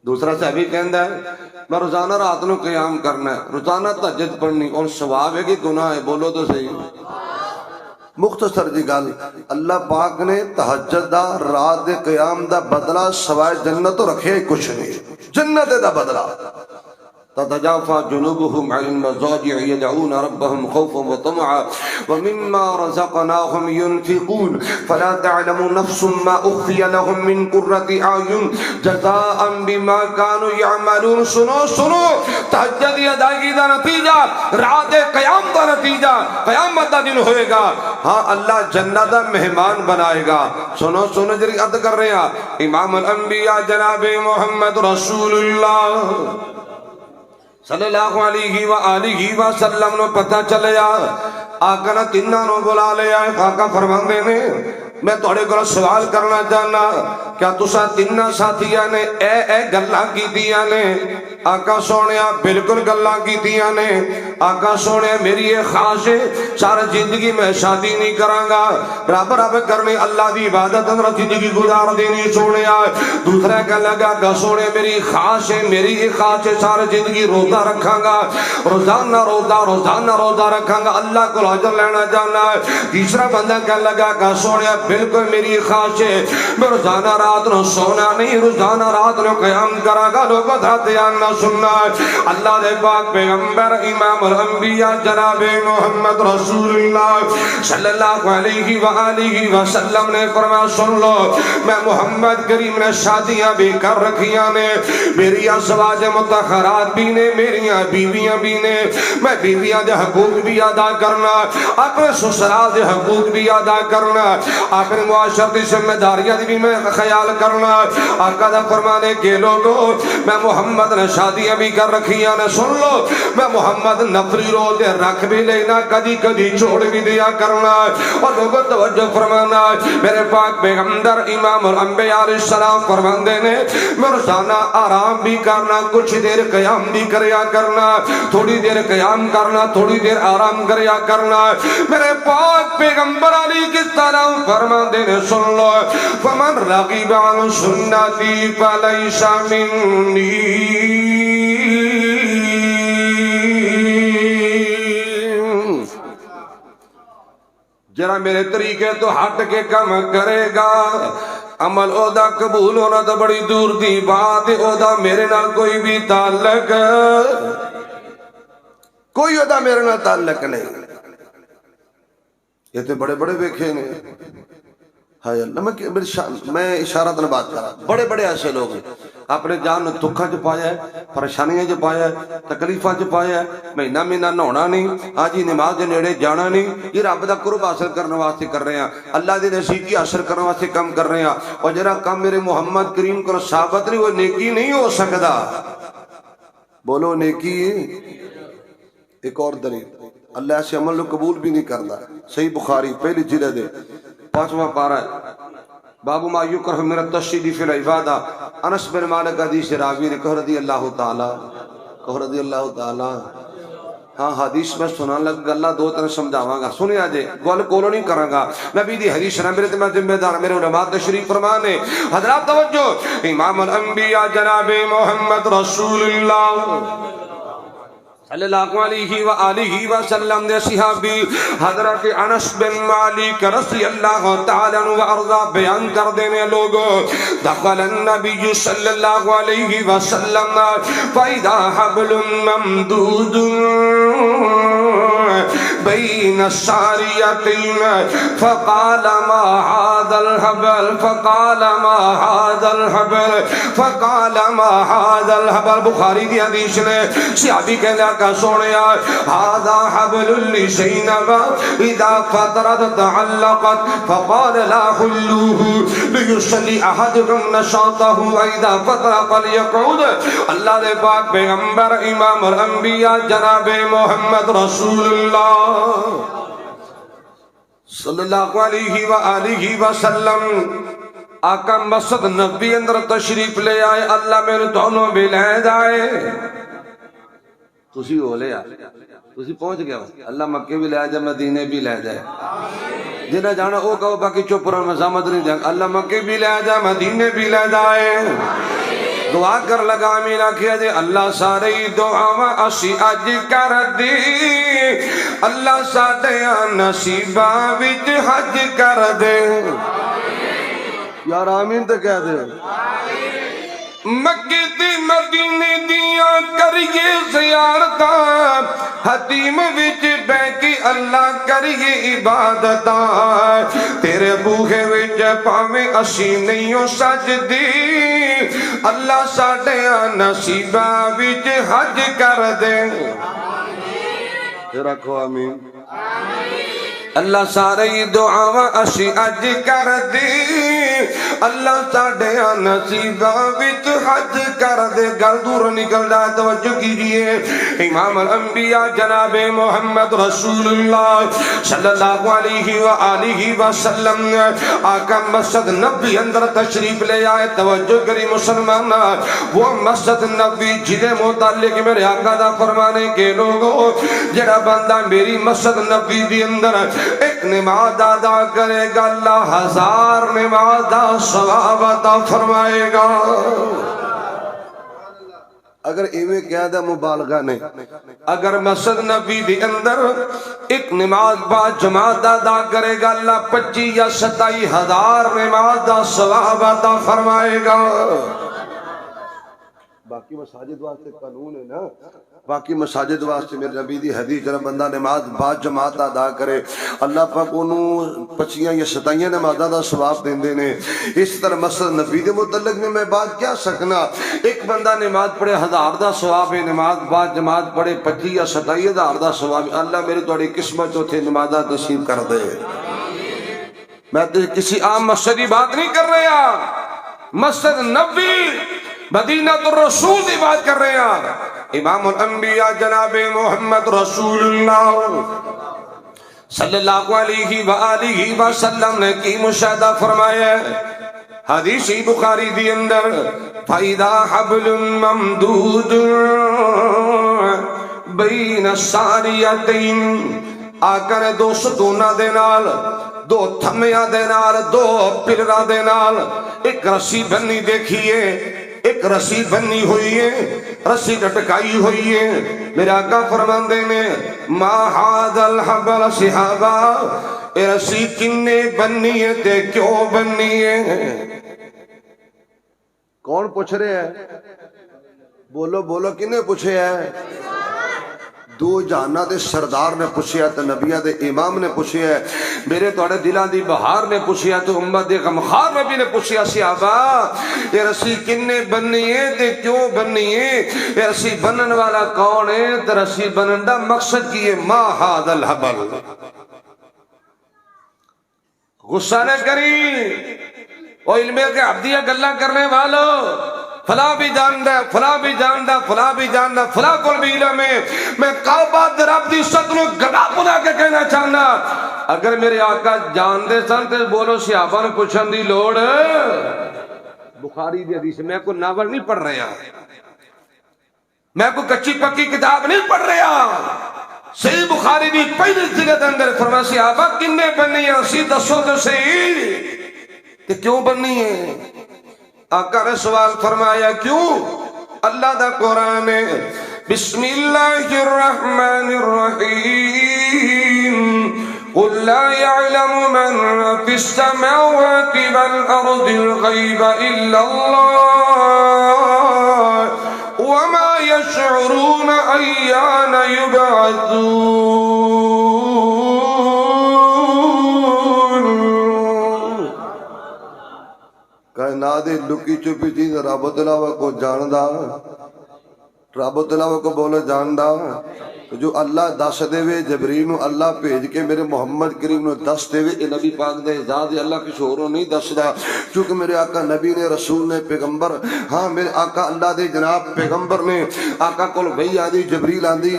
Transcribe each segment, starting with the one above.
دوسرا صحابی کہندا ہے میں روزانہ رات نو قیام کرنا ہے، روزانہ تہجد پڑھنی، اور ثواب ہے کہ گناہ ہے؟ بولو تو صحیح۔ مختصر جی گل، اللہ پاک نے تہجد دا، رات دے قیام دا بدلہ سوائے جنت تو رکھے کچھ نہیں، جنت دا بدلہ۔ تتجافى جنوبهم عن المضاجع يدعون ربهم خوفا وطمعا ومما رزقناهم ينفقون فلا تعلم نفس ما اخفي لهم من قرة اعين جزاء بما كانوا يعملون۔ سنو تہجد کی ادائیگی دا نتیجہ رات قیام دا نتیجہ قیامت دا دن ہوئے گا۔ ہاں اللہ جنت دا مہمان بنائے گا۔ سنو جری عرض کر رہے ہیں امام الانبیاء جناب محمد رسول اللہ صلی اللہ علیہ وآلہ وسلم نو پتہ چلیا، آقا نے تینہ نو بلا لیا۔ آقا فرماندے نے میں تھوڑے کو سوال کرنا چاہنا، کیا تسا تینہ ساتھیاں نے اے گلاں کیتیاں نے؟ آقا سونیا بالکل گلاں کیتیاں نے۔ آقا سونیا میری یہ خواہش ہے سارا زندگی میں شادی نہیں کراں گا، رب کرنی اللہ دی عبادت اندر زندگی گزار دینی سونیا۔ دوسرا کہنے لگا کہ سونے میری خواہش ہے، میری یہ خواہش ہے سارا زندگی روزہ رکھاں گا، روزانہ روزہ رکھاں گا، اللہ کو اجر لینا جانا ہے۔ تیسرا بندہ کہنے لگا کہ سونیا بالکل میری خواہش ہے میں روزانہ رات نو سونا نہیں، روزانہ رات نو قیام کراں گا، لوگوں دا دھیان نہ سننا۔ اللہ دے پاک پیغمبر امام الانبیاء جناب محمد رسول اللہ صلی اللہ علیہ وآلہ وسلم نے فرمایا سن لو میں محمد کریم نے شادیاں بھی کر رکھیاں نے، میری ازواج مطہرات بھی نے، میریاں بیویاں بھی نے، میں بیویاں دے حقوق بھی ادا کرنا، اپنے سسرال دے حقوق بھی ادا کرنا، اپنے معاشرتی ذمہ داریاں بھی میں خیال کرنا۔ آقا دا فرمانے کے لوگوں میں محمد نے شادیاں بھی کر رکھیاں نے، سن لو میں محمد نفلی روزے رکھ بھی لینا، کدی کدی چھوڑ بھی دیا کرنا۔ اور لوگوں توجہ فرمانا میرے پاک پیغمبر امام الانبیاء علیہ السلام فرماندے نے میں روزانہ آرام بھی کرنا، کچھ دیر قیام بھی کریا کرنا، تھوڑی دیر قیام کرنا، تھوڑی دیر آرام کریا کرنا۔ میرے پاک پیغمبر علیہ السلام فرماندے نے سن لو فمن رغب عن سنتی فلیس منی، جرا میرے طریقے تو ہٹ کے کم کرے گا عمل اودا قبول ہونا تو بڑی دور دی بات، اودا میرے نال کوئی بھی تعلق، کوئی اودا میرے نال تعلق نہیں۔ یہ تو بڑے بڑے بیکھے نے، ہائے اللہ میں اشارت نہ بات کرا، بڑے بڑے ایسے لوگ ہیں اپنے جان دکھاں چ پایا ہے، پریشانیاں چ پایا ہے، تکلیفاں چ پایا ہے، مہینہ نہونا نہیں، آج ہی نماز دے نیڑے جانا نہیں، یہ رب دا قرب حاصل کرنے واسطے کر رہے ہیں، اللہ دی نزدیکی حاصل کرنے واسطے کم کر رہے ہیں، اور جڑا کم میرے محمد کریم کو ثابت نہیں وہ نیکی نہیں ہو سکتا۔ بولو نیکی۔ ایک اور دلیل اللہ ایسے عمل کو قبول بھی نہیں کرتا، صحیح بخاری پہلی جلد ہے 5واں پارہ ہے، باب ما یکرہ من التشدید فی العبادہ۔ انس بن مالک حدیث راوی نے کہا رضی اللہ تعالی، ہاں حدیث میں سنان لگ اللہ دو طرح سمجھاواں گا، سنیا جے گل کولو نہیں کراں گا، نبی دی حدیث نہ میرے تے میں ذمہ دار، میرے علماء تشریف فرمانے۔ حضرات توجہ، امام الانبیاء جناب محمد رسول اللہ صلی اللہ علیہ وآلہ وسلم نے صحابی حضرت انس بن مالک رضی اللہ تعالیٰ عنہ وارضا بیان کر دینے لوگوں دخل النبی صلی اللہ علیہ وسلم فَإِذَا حَبْلٌ مَمْدُودٌ بین الساریتین فقال ما هذا الحبل فقال ما هذا الحبل فقال ما هذا الحبل۔ بخاری دی حدیث نے صحابی کہنے کا سونیا هذا حبل لزینب اذا فترت تعلقت فقال لا حلوه لیصلی احدکم نشاطه واذا فتر فلیقعد۔ اللہ دے پاک پیغمبر امام الانبیاء جناب محمد رسول اللہ صلی اللہ علیہ وآلہ وسلم آقا مسجد نبی اندر تشریف لے آئے، اللہ میرے دونوں بھی لے جائے، تسی ہو لے آئے، تسی پہنچ گیا اللہ مکہ بھی لے جائے، مدینے بھی لے جائے، جنہیں جانا او کہو باقی چپ رہا مزامت نہیں جائے، اللہ مکہ بھی لے جائے، مدینے بھی لے جائے۔ دعا کر لگا آمین آکھیا جے اللہ سارے دعاواں اسی اج کر دی اللہ ساڈے نصیباں وچ حج کر دے یار آمین تے کہہ دے مکے تے مدینے دیاں کریے زیارتاں حتیم وچ بیٹھ کے اللہ کریے عبادتاں تیرے بوہے وچ پاویں اسی نہیں سجدی اللہ ساڈے نصیباں وچ حج کر دے رکھو آمین اللہ سارے دعاواں اسی اج کر دی اللہ ساڈے نصیباں وچ حج کر دے گل دور نکل جائے توجہ کیجئے امام الانبیاء جناب محمد رسول اللہ صلی اللہ علیہ وآلہ وسلم آقا مسجد نبی اندر تشریف لے آئے توجہ کری مسلمان وہ مسجد نبی جدے متعلق میرے آقا دا فرمانے کے لوگوں جڑا بندہ میری مسجد نبی دی اندر ایک نماز ادا کرے گا اللہ 1000 نماز دا ثواب عطا فرمائے گا اگر ایویں کہہ دا مبالغہ نہیں اگر مسجد نبی دی اندر ایک نماز با جماعت ادا کرے گا اللہ 25 یا 27 ہزار نماز دا ثواب عطا فرمائے گا باقی مساجد واسطے قانون ہے نا باقی مساجد واسطے میرے نبی دی حدیث جب بندہ نماز با جماعت ادا کرے اللہ پاک انہوں 25 یا 27 نمازاں دا ثواب دیندے نے اس طرح مسجد نبی دے متعلق میں بات کیا سکنا ایک بندہ نماز پڑھے 1000 دا ثواب ہے نماز با جماعت پڑھے 25 یا 27 ہزار دا ثواب ہے اللہ میری تھوڑی قسمت جو تھے نمازاں نصیب کر دے میں کسی عام مسجد کی بات نہیں کر رہا مسجد نبی مدینہ الرسول کی بات کر رہے ہیں امام الانبیاء جناب محمد رسول اللہ صلی اللہ علیہ وآلہ وسلم نے کی مشاہدہ فرمایا حدیث بخاری دی اندر فَإِذَا حَبْلٌ مَمْدُودٌ بَيْنَ السَّارِيَتَيْن آقا نے 2 ستونہ دے نال 2 تھمیاں دے نال 2 پلراں دے نال ایک رسی بنی دیکھیے ایک رسی بنی ہوئی ہے رسی لٹکائی ہوئی ہے میرے آقا فرماندے نے ما ھذا الحبل صحابہ اے رسی کنے بنی ہے تے کیوں بنی ہے کون پوچھ رہے ہیں بولو بولو کنے پوچھے ہے 2 جہانہ دے سردار نے پوچھیا تو نبیہ دے امام نے پوچھیا میرے توڑے دلان دی بہار نے پوچھیا تو امت دے غمخار نبی نے پوچھیا صحابہ یہ رسی کنے بننی ہے تے کیوں بننی ہے یہ رسی بنن والا کون ہے تے رسی بنن دا مقصد کی ہے ما ھذا الحبل غصہ نہ کری وہ علمے کے عبدیہ گلہ کرنے والوں فلاں بھی جاندہ فلاں بھی جاندہ فلاں بھی جاندہ فلاں کل بھی علم ہے میں کعبہ در رب دی ستنوں گڑا بنا کے کہنا چاہنا اگر میرے آقا جاندے سن تے بولو صحابہ نے پوچھن دی لوڑ بخاری دی حدیث میں کوئی ناول نہیں پڑھ رہا میں کوئی کچی پکی کتاب نہیں پڑھ رہا صحیح بخاری دی پہلی جلد اندر فرمایا صحابہ کنے بنی ہیں سی دسو تو صحیح کہ کیوں بنی ہے آقا نے سوال فرمایا کیوں اللہ دا قرآن ہے بسم اللہ الرحمن الرحیم قل لا يعلم من في السماوات والأرض الغيب إلا الله وما يشعرون أيان يبعثون کائنات لکی چپی چیز رب تلاوہ کو جاندہ رب تلاوہ کو بولے جاندہ جو اللہ دس دے وے جبریل نو اللہ بھیج کے میرے محمد کریم نو دس دے وے نبی پاک دے اعزاز اللہ کی شعوروں نہیں دس دا چونکہ میرے آقا نبی نے رسول نے پیغمبر ہاں میرے آقا اللہ دے جناب پیغمبر نے آقا کول وحی آدھی جبریل آندھی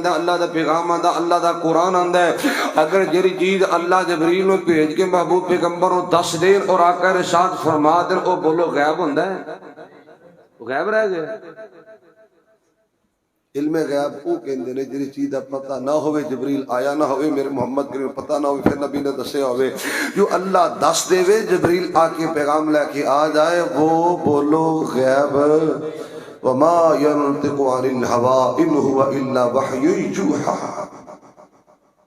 اللہ دا پیغام آندہ اللہ دا قرآن آندہ ہے اگر جری چیز اللہ جبریل نو بھیج کے محبوب پیغمبر نو دس دین اور آقا رشاد فرما دین او بولو غیب ہوندہ ہے غیب رہ گئے علم غیب وہ کہندے نے جڑی چیز دا پتہ نہ ہوئے، جبریل آیا نہ ہوئے، میرے محمد کریم پتہ نہ ہوئے، پھر نبی نے دسیا ہوئے، جو اللہ دس دے وے جبریل آ کے پیغام لے کے آ جائے، وہ بولو غیب وما ينطق عن الهوى ان هو الا وحي يوحى.